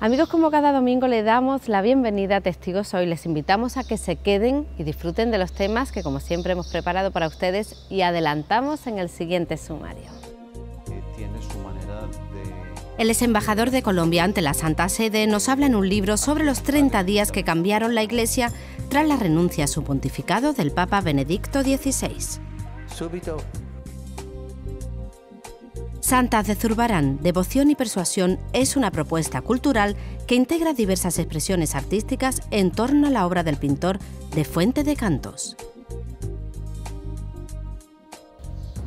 Amigos, como cada domingo le damos la bienvenida a Testigos Hoy. Les invitamos a que se queden y disfruten de los temas que como siempre hemos preparado para ustedes y adelantamos en el siguiente sumario. El ex embajador de Colombia ante la Santa Sede nos habla en un libro sobre los 30 días que cambiaron la Iglesia tras la renuncia a su pontificado del Papa Benedicto XVI. Santas de Zurbarán, Devoción y Persuasión es una propuesta cultural que integra diversas expresiones artísticas en torno a la obra del pintor de Fuente de Cantos.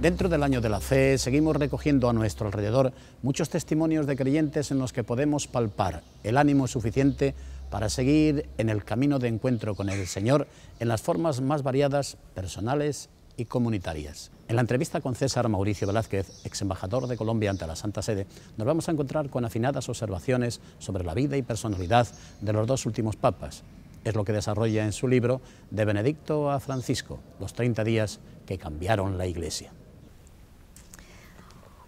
Dentro del Año de la Fe seguimos recogiendo a nuestro alrededor muchos testimonios de creyentes en los que podemos palpar el ánimo suficiente para seguir en el camino de encuentro con el Señor en las formas más variadas, personales y comunitarias. En la entrevista con César Mauricio Velázquez, ex embajador de Colombia ante la Santa Sede, nos vamos a encontrar con afinadas observaciones sobre la vida y personalidad de los dos últimos papas. Es lo que desarrolla en su libro De Benedicto a Francisco, los 30 días que cambiaron la Iglesia.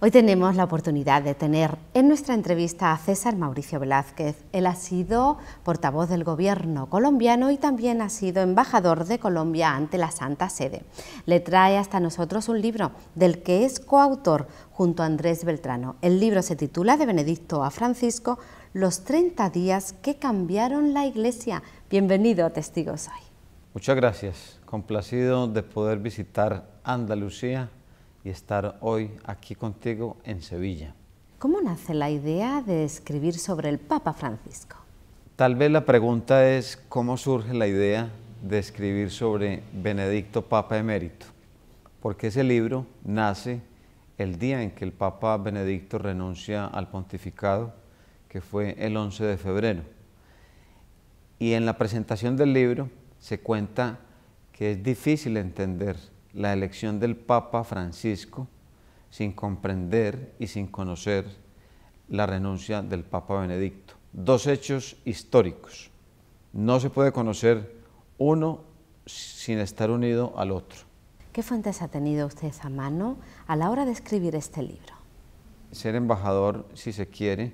Hoy tenemos la oportunidad de tener en nuestra entrevista a César Mauricio Velázquez. Él ha sido portavoz del gobierno colombiano y también ha sido embajador de Colombia ante la Santa Sede. Le trae hasta nosotros un libro del que es coautor junto a Andrés Beltrano. El libro se titula De Benedicto a Francisco, los 30 días que cambiaron la Iglesia. Bienvenido a Testigos Hoy. Muchas gracias. Complacido de poder visitar Andalucía y estar hoy aquí contigo en Sevilla. ¿Cómo nace la idea de escribir sobre el Papa Francisco? Tal vez la pregunta es cómo surge la idea de escribir sobre Benedicto Papa Emérito, porque ese libro nace el día en que el Papa Benedicto renuncia al pontificado, que fue el 11 de febrero. Y en la presentación del libro se cuenta que es difícil entender la elección del Papa Francisco sin comprender y sin conocer la renuncia del Papa Benedicto. Dos hechos históricos. No se puede conocer uno sin estar unido al otro. ¿Qué fuentes ha tenido usted a mano a la hora de escribir este libro? Ser embajador, si se quiere,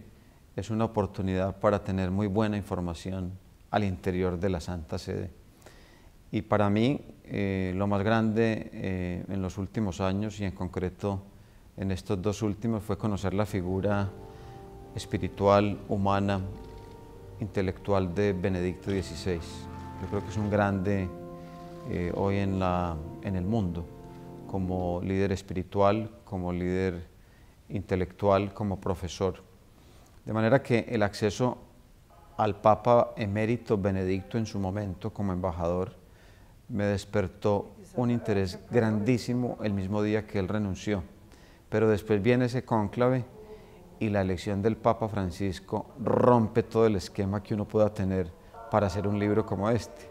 es una oportunidad para tener muy buena información al interior de la Santa Sede. Y para mí, lo más grande en los últimos años y en concreto en estos dos últimos fue conocer la figura espiritual, humana, intelectual de Benedicto XVI. Yo creo que es un grande hoy en el mundo, como líder espiritual, como líder intelectual, como profesor. De manera que el acceso al Papa Emérito Benedicto en su momento como embajador me despertó un interés grandísimo el mismo día que él renunció. Pero después viene ese cónclave y la elección del Papa Francisco rompe todo el esquema que uno pueda tener para hacer un libro como este.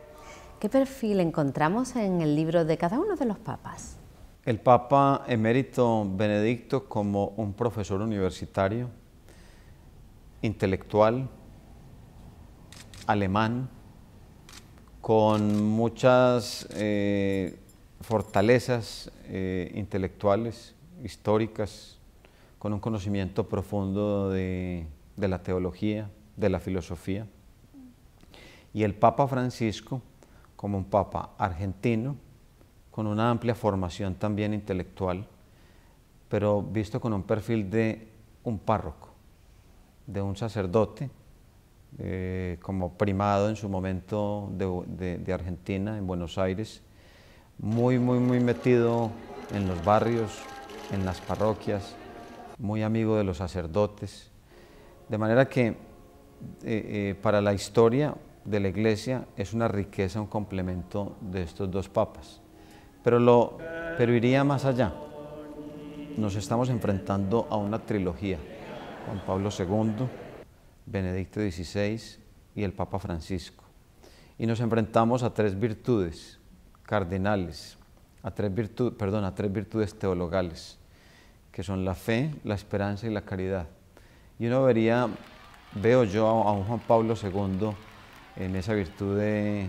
¿Qué perfil encontramos en el libro de cada uno de los papas? El Papa Emérito Benedicto como un profesor universitario, intelectual, alemán, con muchas fortalezas intelectuales, históricas, con un conocimiento profundo de la teología, de la filosofía. Y el Papa Francisco como un papa argentino, con una amplia formación también intelectual, pero visto con un perfil de un párroco, de un sacerdote, como primado en su momento de Argentina, en Buenos Aires, muy metido en los barrios, en las parroquias, muy amigo de los sacerdotes, de manera que para la historia de la Iglesia es una riqueza, un complemento de estos dos papas. Pero iría más allá. Nos estamos enfrentando a una trilogía, Juan Pablo II, Benedicto XVI y el Papa Francisco. Y nos enfrentamos a tres virtudes cardinales, a tres virtudes teologales, que son la fe, la esperanza y la caridad. Y uno veo yo a un Juan Pablo II en esa virtud de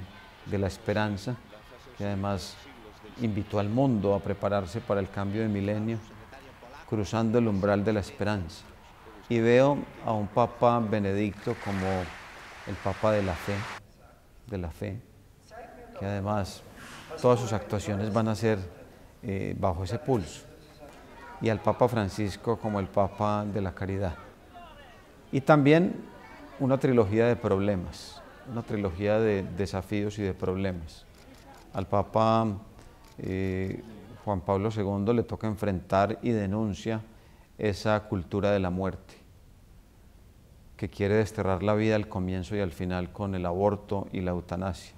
la esperanza, que además invitó al mundo a prepararse para el cambio de milenio, cruzando el umbral de la esperanza. y veo a un Papa Benedicto como el Papa de la fe, que además todas sus actuaciones van a ser bajo ese pulso, y al Papa Francisco como el Papa de la caridad. Y también una trilogía de problemas, una trilogía de desafíos y de problemas. Al Papa Juan Pablo II le toca enfrentar y denuncia esa cultura de la muerte, que quiere desterrar la vida al comienzo y al final con el aborto y la eutanasia.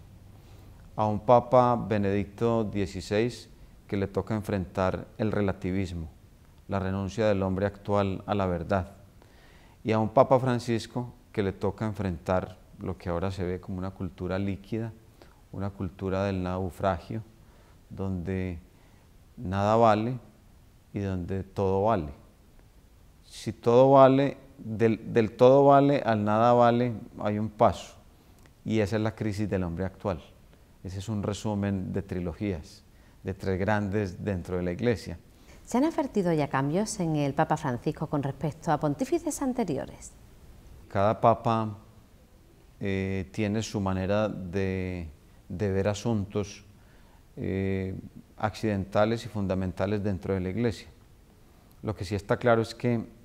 A un Papa Benedicto XVI que le toca enfrentar el relativismo, la renuncia del hombre actual a la verdad. Y a un Papa Francisco que le toca enfrentar lo que ahora se ve como una cultura líquida, una cultura del naufragio, donde nada vale y donde todo vale. Si todo vale, del todo vale al nada vale, hay un paso, y esa es la crisis del hombre actual. Ese es un resumen de trilogías, de tres grandes dentro de la Iglesia. ¿Se han advertido ya cambios en el Papa Francisco con respecto a pontífices anteriores? Cada Papa tiene su manera de ver asuntos accidentales y fundamentales dentro de la Iglesia. Lo que sí está claro es que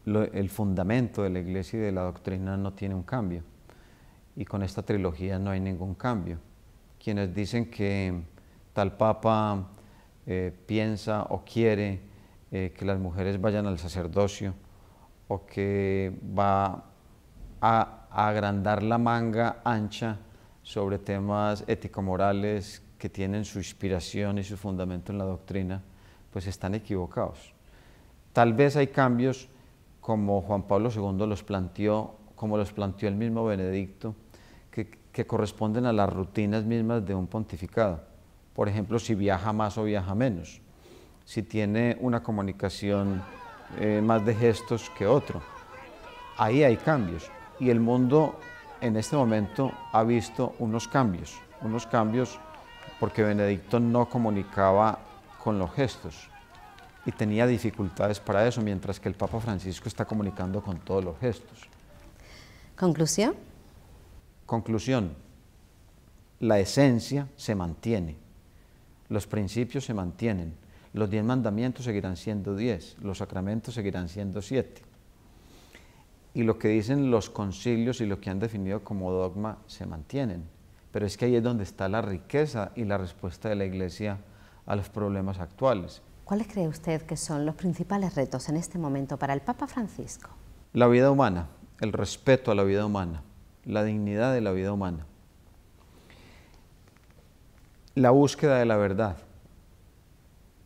el fundamento de la Iglesia y de la doctrina no tiene un cambio, y con esta trilogía no hay ningún cambio. Quienes dicen que tal Papa piensa o quiere que las mujeres vayan al sacerdocio, o que va a agrandar la manga ancha sobre temas ético-morales que tienen su inspiración y su fundamento en la doctrina, pues están equivocados. Tal vez hay cambios como Juan Pablo II los planteó, como los planteó el mismo Benedicto, que corresponden a las rutinas mismas de un pontificado. Por ejemplo, si viaja más o viaja menos, si tiene una comunicación más de gestos que otro. Ahí hay cambios, y el mundo en este momento ha visto unos cambios porque Benedicto no comunicaba con los gestos y tenía dificultades para eso, mientras que el Papa Francisco está comunicando con todos los gestos. ¿Conclusión? Conclusión: la esencia se mantiene, los principios se mantienen, los 10 mandamientos seguirán siendo 10, los sacramentos seguirán siendo 7. Y lo que dicen los concilios y lo que han definido como dogma se mantienen. Pero es que ahí es donde está la riqueza y la respuesta de la Iglesia a los problemas actuales. ¿Cuáles cree usted que son los principales retos en este momento para el Papa Francisco? La vida humana, el respeto a la vida humana, la dignidad de la vida humana, la búsqueda de la verdad,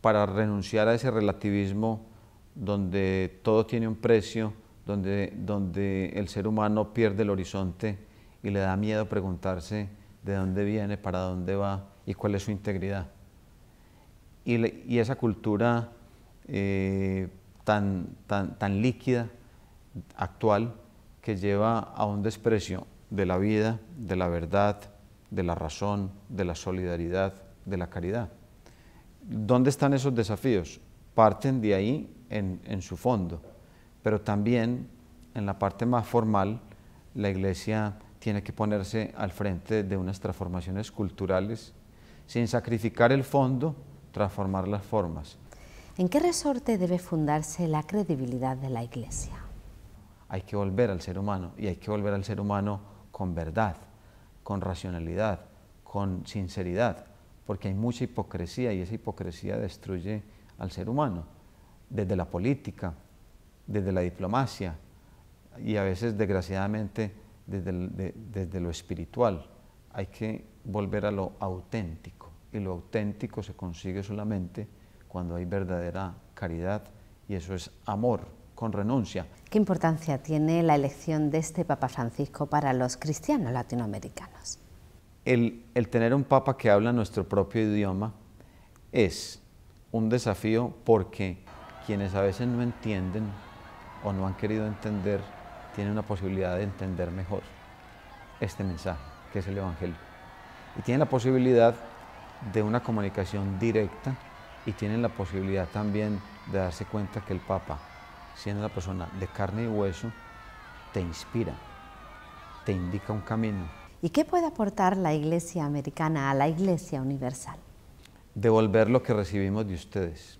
para renunciar a ese relativismo donde todo tiene un precio, donde el ser humano pierde el horizonte y le da miedo preguntarse de dónde viene, para dónde va y cuál es su integridad. Y esa cultura tan líquida, actual, que lleva a un desprecio de la vida, de la verdad, de la razón, de la solidaridad, de la caridad. ¿Dónde están esos desafíos? Parten de ahí en su fondo, pero también en la parte más formal, la Iglesia tiene que ponerse al frente de unas transformaciones culturales, sin sacrificar el fondo, transformar las formas. ¿En qué resorte debe fundarse la credibilidad de la Iglesia? Hay que volver al ser humano, y hay que volver al ser humano con verdad, con racionalidad, con sinceridad, porque hay mucha hipocresía, y esa hipocresía destruye al ser humano, desde la política, desde la diplomacia, y a veces, desgraciadamente, desde lo espiritual. Hay que volver a lo auténtico, y lo auténtico se consigue solamente cuando hay verdadera caridad, y eso es amor con renuncia. ¿Qué importancia tiene la elección de este Papa Francisco para los cristianos latinoamericanos? El tener un Papa que habla nuestro propio idioma es un desafío, porque quienes a veces no entienden o no han querido entender tienen una posibilidad de entender mejor este mensaje, que es el Evangelio. Y tienen la posibilidad de una comunicación directa, y tienen la posibilidad también de darse cuenta que el Papa siendo una persona de carne y hueso, te inspira, te indica un camino. ¿Y qué puede aportar la Iglesia americana a la Iglesia universal? Devolver lo que recibimos de ustedes.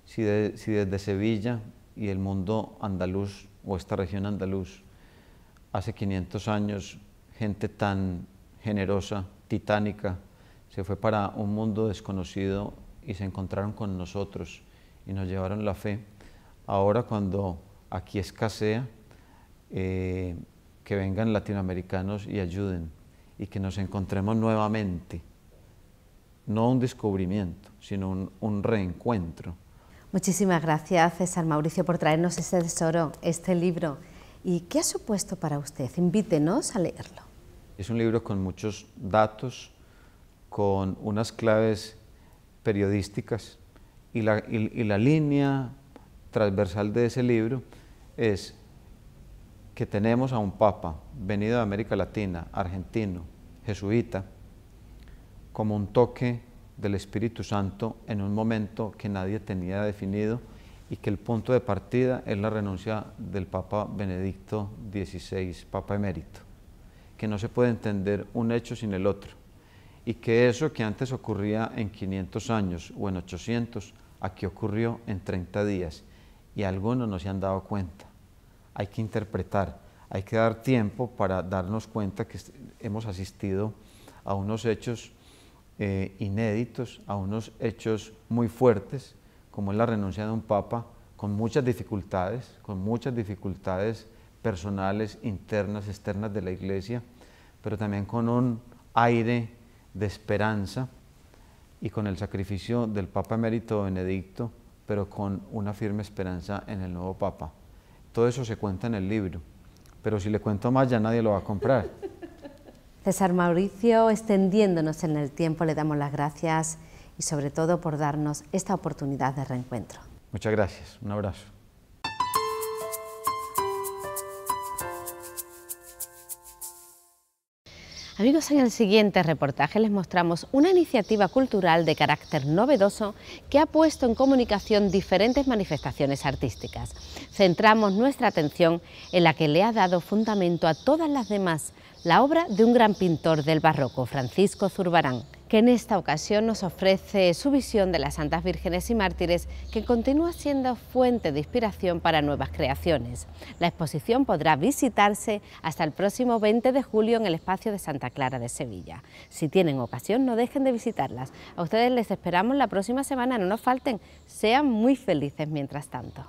Si desde Sevilla y el mundo andaluz o esta región andaluz, hace 500 años, gente tan generosa, titánica, se fue para un mundo desconocido y se encontraron con nosotros y nos llevaron la fe. Ahora cuando aquí escasea, que vengan latinoamericanos y ayuden y que nos encontremos nuevamente, no un descubrimiento, sino un reencuentro. Muchísimas gracias, César Mauricio, por traernos este tesoro, este libro. ¿Y qué ha supuesto para usted? Invítenos a leerlo. Es un libro con muchos datos, con unas claves periodísticas, y la línea transversal de ese libro es que tenemos a un Papa venido de América Latina, argentino, jesuita, como un toque del Espíritu Santo en un momento que nadie tenía definido, y que el punto de partida es la renuncia del Papa Benedicto XVI, Papa emérito, que no se puede entender un hecho sin el otro, y que eso que antes ocurría en 500 años o en 800, aquí ocurrió en 30 días, y algunos no se han dado cuenta. Hay que interpretar, hay que dar tiempo para darnos cuenta que hemos asistido a unos hechos inéditos, a unos hechos muy fuertes, como es la renuncia de un Papa, con muchas dificultades personales, internas, externas de la Iglesia, pero también con un aire de esperanza y con el sacrificio del Papa emérito Benedicto, pero con una firme esperanza en el nuevo Papa. Todo eso se cuenta en el libro, pero si le cuento más ya nadie lo va a comprar. César Mauricio, extendiéndonos en el tiempo, le damos las gracias y sobre todo por darnos esta oportunidad de reencuentro. Muchas gracias, un abrazo. Amigos, en el siguiente reportaje les mostramos una iniciativa cultural de carácter novedoso que ha puesto en comunicación diferentes manifestaciones artísticas. Centramos nuestra atención en la que le ha dado fundamento a todas las demás, la obra de un gran pintor del barroco, Francisco Zurbarán, que en esta ocasión nos ofrece su visión de las santas vírgenes y mártires, que continúa siendo fuente de inspiración para nuevas creaciones. La exposición podrá visitarse hasta el próximo 20 de julio en el espacio de Santa Clara de Sevilla. Si tienen ocasión, no dejen de visitarlas. A ustedes les esperamos la próxima semana, no nos falten. Sean muy felices mientras tanto.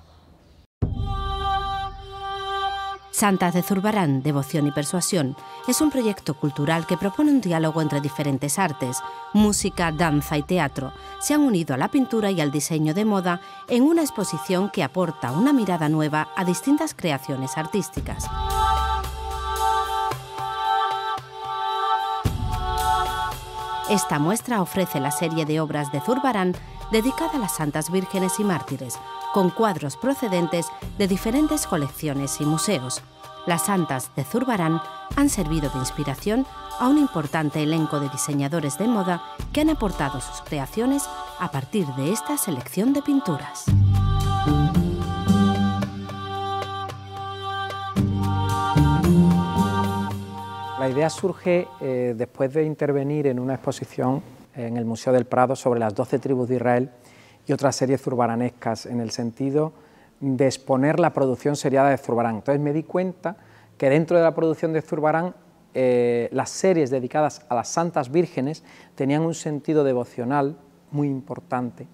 Santas de Zurbarán, Devoción y Persuasión es un proyecto cultural que propone un diálogo entre diferentes artes, música, danza y teatro. Se han unido a la pintura y al diseño de moda en una exposición que aporta una mirada nueva a distintas creaciones artísticas. Esta muestra ofrece la serie de obras de Zurbarán dedicada a las santas vírgenes y mártires, con cuadros procedentes de diferentes colecciones y museos. Las santas de Zurbarán han servido de inspiración a un importante elenco de diseñadores de moda que han aportado sus creaciones a partir de esta selección de pinturas. La idea surge después de intervenir en una exposición en el Museo del Prado sobre las 12 tribus de Israel y otras series zurbaranescas, en el sentido de exponer la producción seriada de Zurbarán. Entonces me di cuenta que dentro de la producción de Zurbarán las series dedicadas a las santas vírgenes tenían un sentido devocional muy importante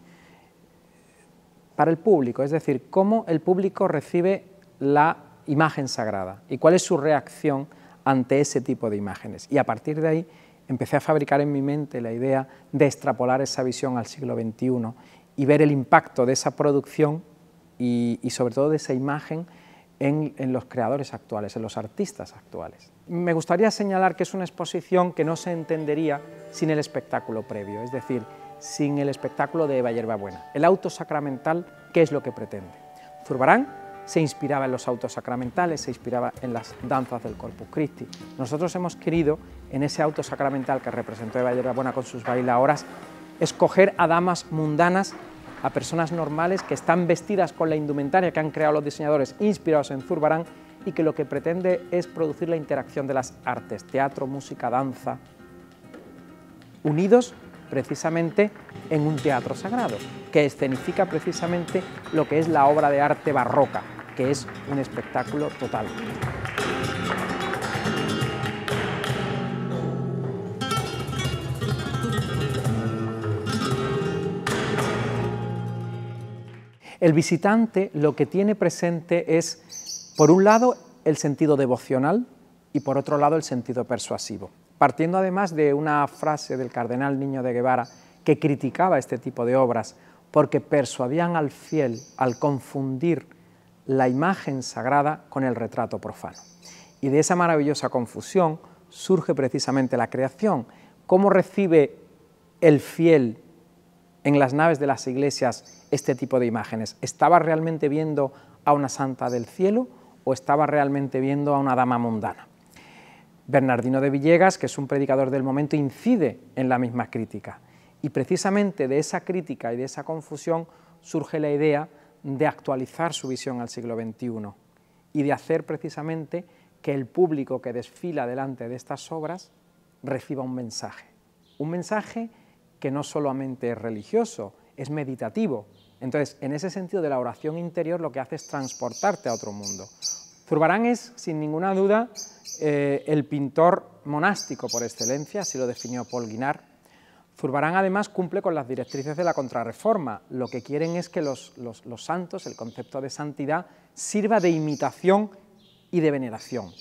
para el público, es decir, cómo el público recibe la imagen sagrada y cuál es su reacción ante ese tipo de imágenes. Y a partir de ahí empecé a fabricar en mi mente la idea de extrapolar esa visión al siglo XXI y ver el impacto de esa producción y sobre todo de esa imagen en los creadores actuales, en los artistas actuales. Me gustaría señalar que es una exposición que no se entendería sin el espectáculo previo, es decir, sin el espectáculo de Eva Hierbabuena. El auto sacramental, ¿qué es lo que pretende? Zurbarán se inspiraba en los autos sacramentales, se inspiraba en las danzas del Corpus Christi. Nosotros hemos querido, en ese auto sacramental que representó Eva Hierbabuena con sus bailaoras, escoger a damas mundanas a personas normales que están vestidas con la indumentaria que han creado los diseñadores inspirados en Zurbarán y que lo que pretende es producir la interacción de las artes, teatro, música, danza, unidos precisamente en un teatro sagrado, que escenifica precisamente lo que es la obra de arte barroca, que es un espectáculo total. El visitante lo que tiene presente es, por un lado, el sentido devocional y por otro lado el sentido persuasivo, partiendo además de una frase del cardenal Niño de Guevara que criticaba este tipo de obras porque persuadían al fiel al confundir la imagen sagrada con el retrato profano. Y de esa maravillosa confusión surge precisamente la creación. ¿Cómo recibe el fiel en las naves de las iglesias este tipo de imágenes? ¿Estaba realmente viendo a una santa del cielo o estaba realmente viendo a una dama mundana? Bernardino de Villegas, que es un predicador del momento, incide en la misma crítica. Y precisamente de esa crítica y de esa confusión surge la idea de actualizar su visión al siglo XXI y de hacer precisamente que el público que desfila delante de estas obras reciba un mensaje que no solamente es religioso, es meditativo. Entonces, en ese sentido de la oración interior lo que hace es transportarte a otro mundo. Zurbarán es, sin ninguna duda, el pintor monástico por excelencia, así lo definió Paul Guinart. Zurbarán además cumple con las directrices de la Contrarreforma. Lo que quieren es que los santos, el concepto de santidad, sirva de imitación y de veneración.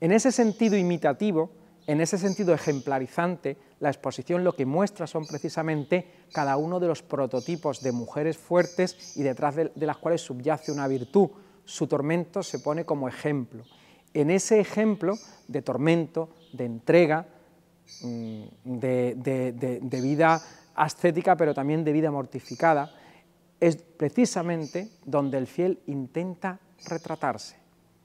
En ese sentido imitativo, en ese sentido ejemplarizante, la exposición lo que muestra son precisamente cada uno de los prototipos de mujeres fuertes y detrás de las cuales subyace una virtud. Su tormento se pone como ejemplo. En ese ejemplo de tormento, de entrega, de vida ascética, pero también de vida mortificada, es precisamente donde el fiel intenta retratarse,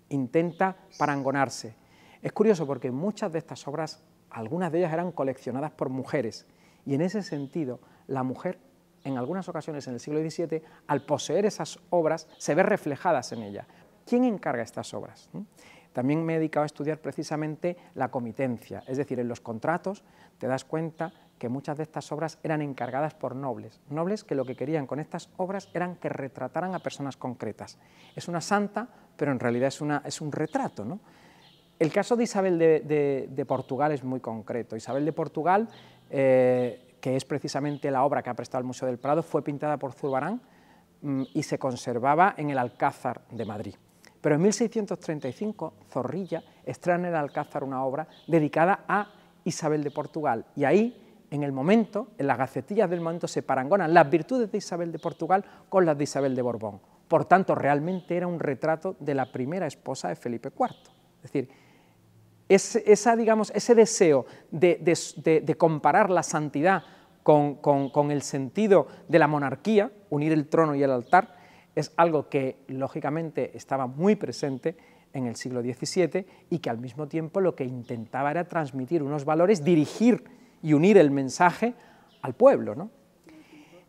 intenta parangonarse. Es curioso porque muchas de estas obras, algunas de ellas eran coleccionadas por mujeres, y en ese sentido la mujer, en algunas ocasiones en el siglo XVII, al poseer esas obras, se ve reflejadas en ellas. ¿Quién encarga estas obras? También me he dedicado a estudiar precisamente la comitencia, es decir, en los contratos te das cuenta que muchas de estas obras eran encargadas por nobles, nobles que lo que querían con estas obras eran que retrataran a personas concretas. Es una santa, pero en realidad es un retrato, ¿no? El caso de Isabel de Portugal es muy concreto. Isabel de Portugal, que es precisamente la obra que ha prestado el Museo del Prado, fue pintada por Zurbarán y se conservaba en el Alcázar de Madrid. Pero en 1635 Zorrilla estrena en el Alcázar una obra dedicada a Isabel de Portugal, y ahí, en el momento, en las gacetillas del momento se parangonan las virtudes de Isabel de Portugal con las de Isabel de Borbón. Por tanto, realmente era un retrato de la primera esposa de Felipe IV. Es decir, ese deseo de comparar la santidad con el sentido de la monarquía, unir el trono y el altar, es algo que lógicamente estaba muy presente en el siglo XVII y que al mismo tiempo lo que intentaba era transmitir unos valores, dirigir y unir el mensaje al pueblo, ¿no?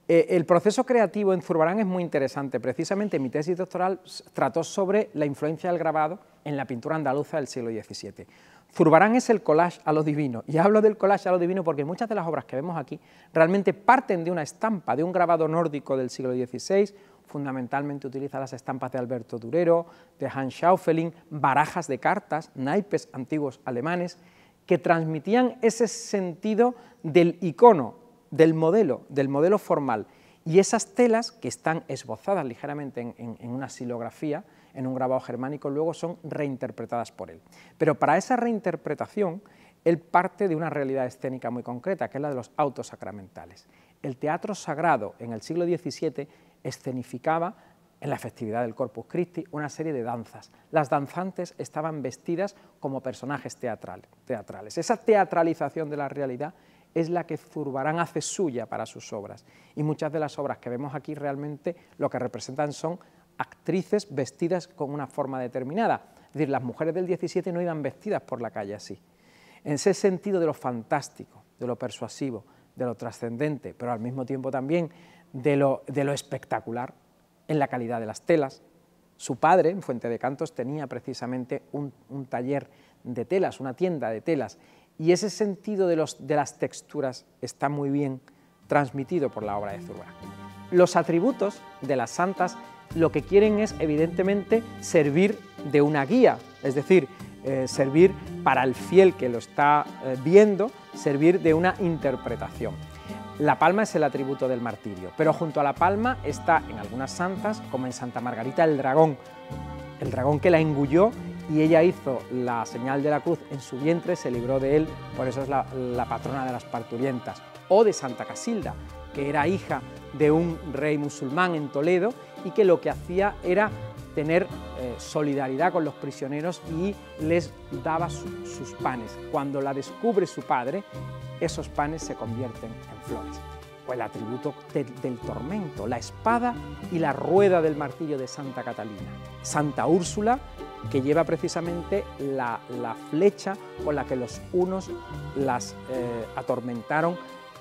El proceso creativo en Zurbarán es muy interesante. Precisamente mi tesis doctoral trató sobre la influencia del grabado en la pintura andaluza del siglo XVII. Zurbarán es el collage a lo divino, y hablo del collage a lo divino porque muchas de las obras que vemos aquí realmente parten de una estampa, de un grabado nórdico del siglo XVI, fundamentalmente utiliza las estampas de Alberto Durero, de Hans Schaufelin, barajas de cartas, naipes antiguos alemanes, que transmitían ese sentido del icono, del modelo formal, y esas telas que están esbozadas ligeramente en una xilografía, en un grabado germánico, luego son reinterpretadas por él. Pero para esa reinterpretación, él parte de una realidad escénica muy concreta, que es la de los autos sacramentales. El teatro sagrado en el siglo XVII escenificaba en la festividad del Corpus Christi una serie de danzas. Las danzantes estaban vestidas como personajes teatrales. Esa teatralización de la realidad es la que Zurbarán hace suya para sus obras, y muchas de las obras que vemos aquí realmente lo que representan son actrices vestidas con una forma determinada. Es decir, las mujeres del XVII no iban vestidas por la calle así. En ese sentido de lo fantástico, de lo persuasivo, de lo trascendente, pero al mismo tiempo también de lo espectacular en la calidad de las telas. Su padre, en Fuente de Cantos, tenía precisamente un taller de telas, una tienda de telas, y ese sentido de las texturas está muy bien transmitido por la obra de Zurbarán. Los atributos de las santas lo que quieren es, evidentemente, servir de una guía, es decir, servir para el fiel que lo está viendo, servir de una interpretación. La palma es el atributo del martirio, pero junto a la palma está en algunas santas, como en Santa Margarita, el dragón que la engulló y ella hizo la señal de la cruz en su vientre, se libró de él, por eso es la patrona de las parturientas. O de Santa Casilda, que era hija de un rey musulmán en Toledo y que lo que hacía era tener solidaridad con los prisioneros y les daba sus panes. Cuando la descubre su padre, esos panes se convierten en flores. O el atributo del tormento, la espada y la rueda del martillo de Santa Catalina. Santa Úrsula, que lleva precisamente la flecha con la que los hunos las atormentaron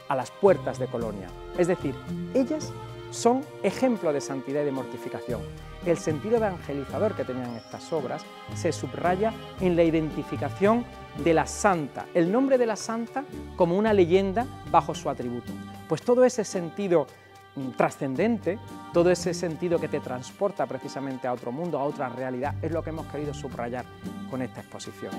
a las puertas de Colonia. Es decir, ellas son ejemplo de santidad y de mortificación. El sentido evangelizador que tenían estas obras se subraya en la identificación de la santa, el nombre de la santa como una leyenda bajo su atributo. Pues todo ese sentido trascendente, todo ese sentido que te transporta precisamente a otro mundo, a otra realidad, es lo que hemos querido subrayar con esta exposición.